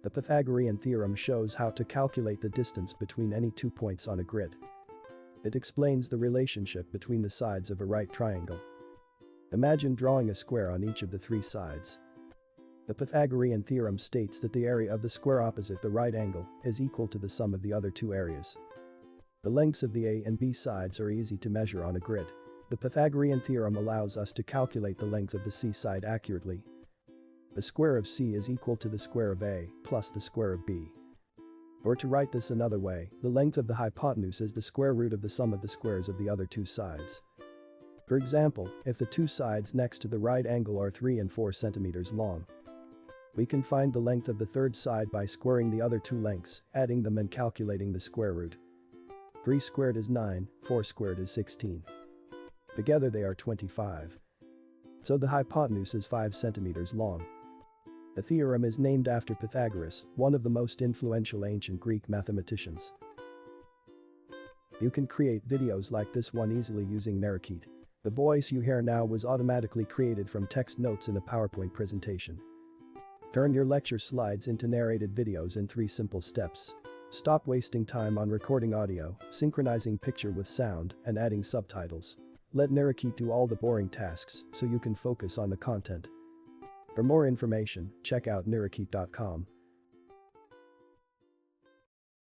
The Pythagorean theorem shows how to calculate the distance between any 2 points on a grid. It explains the relationship between the sides of a right triangle. Imagine drawing a square on each of the 3 sides. The Pythagorean theorem states that the area of the square opposite the right angle is equal to the sum of the other 2 areas. The lengths of the A and B sides are easy to measure on a grid. The Pythagorean theorem allows us to calculate the length of the C side accurately. The square of C is equal to the square of A plus the square of B. Or to write this another way, the length of the hypotenuse is the square root of the sum of the squares of the other 2 sides. For example, if the 2 sides next to the right angle are 3 and 4 centimeters long, we can find the length of the third side by squaring the other 2 lengths, adding them and calculating the square root. 3 squared is 9, 4 squared is 16. Together they are 25. So the hypotenuse is 5 centimeters long. The theorem is named after Pythagoras, one of the most influential ancient Greek mathematicians. You can create videos like this one easily using Rakibul. The voice you hear now was automatically created from text notes in a PowerPoint presentation. Turn your lecture slides into narrated videos in 3 simple steps. Stop wasting time on recording audio, synchronizing picture with sound, and adding subtitles. Let Rakibul do all the boring tasks so you can focus on the content. For more information, check out Rakibul.com.